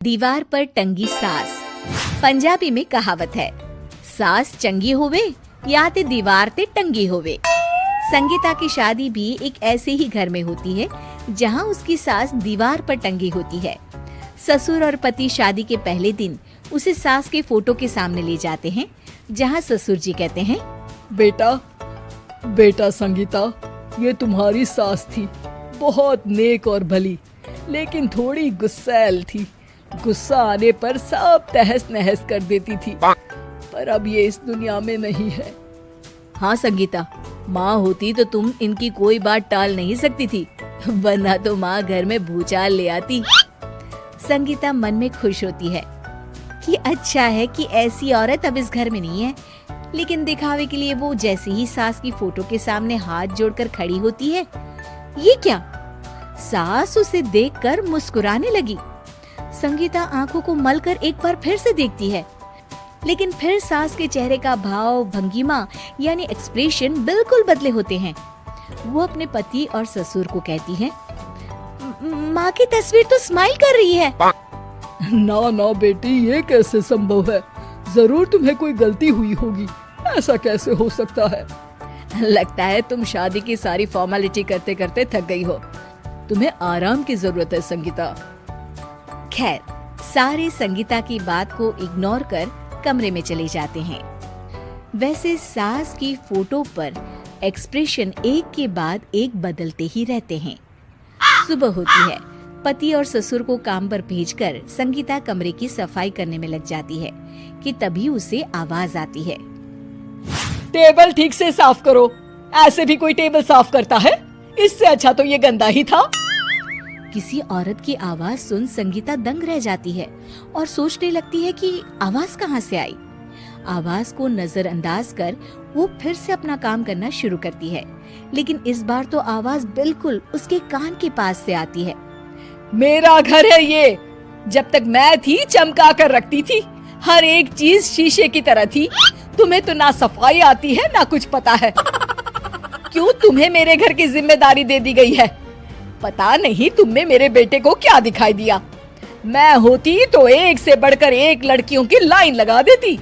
दीवार पर टंगी सास। पंजाबी में कहावत है, सास चंगी होवे या ते दीवार ते टंगी होवे। संगीता की शादी भी एक ऐसे ही घर में होती है जहां उसकी सास दीवार पर टंगी होती है। ससुर और पति शादी के पहले दिन उसे सास के फोटो के सामने ले जाते हैं, जहां ससुर जी कहते हैं, बेटा संगीता, ये तुम्हारी सास थी, बहुत नेक और भली, लेकिन थोड़ी गुस्सैल थी। गुस्सा आने पर सब तहस नहस कर देती थी, पर अब ये इस दुनिया में नहीं है। हाँ संगीता, माँ होती तो तुम इनकी कोई बात टाल नहीं सकती थी, वरना तो माँ घर में भूचाल ले आती। संगीता मन में खुश होती है कि अच्छा है कि ऐसी औरत अब इस घर में नहीं है, लेकिन दिखावे के लिए वो जैसे ही सास की फोटो के सामने हाथ जोड़कर खड़ी होती है, ये क्या? सास उसे देखकर मुस्कुराने लगी। संगीता आंखों को मलकर एक बार फिर से देखती है, लेकिन फिर सास के चेहरे का भाव, भंगिमा यानी एक्सप्रेशन बिल्कुल बदले होते हैं। वो अपने पति और ससुर को कहती है, माँ की तस्वीर तो स्माइल कर रही है। ना बेटी, ये कैसे संभव है? जरूर तुम्हें कोई गलती हुई होगी, ऐसा कैसे हो सकता है? लगता है तुम शादी की सारी फॉर्मेलिटी करते करते थक गई हो, तुम्हें आराम की जरूरत है संगीता। खैर, सारे संगीता की बात को इग्नोर कर कमरे में चले जाते हैं। वैसे सास की फोटो पर एक्सप्रेशन एक के बाद एक बदलते ही रहते हैं। सुबह होती है, पति और ससुर को काम पर भेजकर संगीता कमरे की सफाई करने में लग जाती है कि तभी उसे आवाज आती है, टेबल ठीक से साफ करो। ऐसे भी कोई टेबल साफ करता है? इससे अच्छा तो ये गंदा ही था। किसी औरत की आवाज सुन संगीता दंग रह जाती है और सोचने लगती है कि आवाज कहाँ से आई। आवाज को नजरअंदाज कर वो फिर से अपना काम करना शुरू करती है, लेकिन इस बार तो आवाज बिल्कुल उसके कान के पास से आती है। मेरा घर है ये, जब तक मैं थी चमका कर रखती थी, हर एक चीज शीशे की तरह थी। तुम्हें तो ना सफाई आती है ना कुछ पता है। क्यों तुम्हें मेरे घर की जिम्मेदारी दे दी गई है? पता नहीं तुम में मेरे बेटे को क्या दिखाई दिया। मैं होती तो एक से बढ़कर एक लड़कियों की लाइन लगा देती।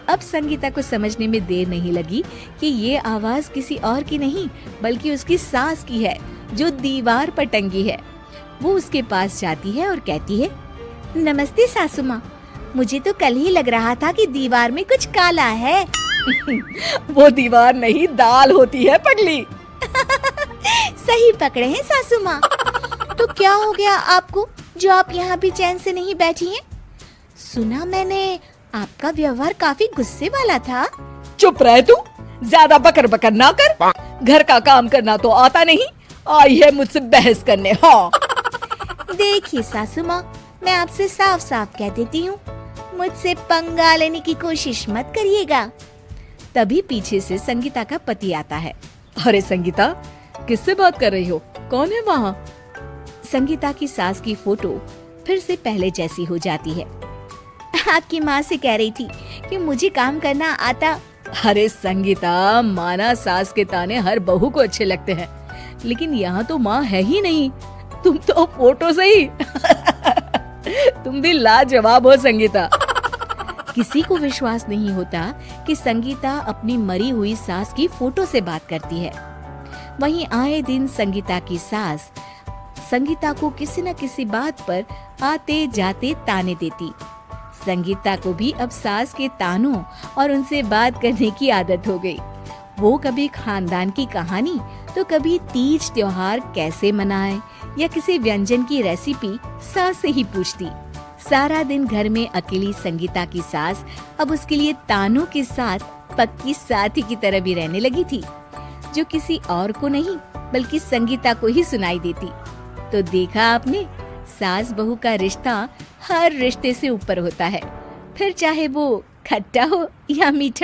अब संगीता को समझने में देर नहीं लगी कि ये आवाज किसी और की नहीं बल्कि उसकी सास की है, जो दीवार पर टंगी है। वो उसके पास जाती है और कहती है, नमस्ते सासू माँ, मुझे तो कल ही लग रहा था कि दीवार में कुछ काला है। वो दीवार नहीं, दाल होती है पगली। सही पकड़े हैं सासू माँ। तो क्या हो गया आपको जो आप यहाँ भी चैन से नहीं बैठी हैं? सुना मैंने आपका व्यवहार काफी गुस्से वाला था। चुप रह तू, ज्यादा बकर बकर ना कर। घर का काम करना तो आता नहीं, आई है मुझसे बहस करने। हाँ देखिए सासू माँ, मैं आपसे साफ साफ कह देती हूँ, मुझसे पंगा लेने की कोशिश मत करिएगा। तभी पीछे से संगीता का पति आता है। अरे संगीता, किससे बात कर रही हो? कौन है वहाँ? संगीता की सास की फोटो फिर से पहले जैसी हो जाती है। आपकी माँ से कह रही थी कि मुझे काम करना आता। अरे संगीता, माना सास के ताने हर बहू को अच्छे लगते हैं, लेकिन यहाँ तो माँ है ही नहीं, तुम तो फोटो से ही। तुम भी लाजवाब हो संगीता। किसी को विश्वास नहीं होता कि संगीता अपनी मरी हुई सास की फोटो से बात करती है। वहीं आए दिन संगीता की सास संगीता को किसी न किसी बात पर आते जाते ताने देती। संगीता को भी अब सास के तानों और उनसे बात करने की आदत हो गई। वो कभी खानदान की कहानी तो कभी तीज त्योहार कैसे मनाए या किसी व्यंजन की रेसिपी सास से ही पूछती। सारा दिन घर में अकेली संगीता की सास अब उसके लिए तानों के साथ पक्की साथी की तरह भी रहने लगी थी, जो किसी और को नहीं बल्कि संगीता को ही सुनाई देती। तो देखा आपने, सास बहू का रिश्ता हर रिश्ते से ऊपर होता है, फिर चाहे वो खट्टा हो या मीठा।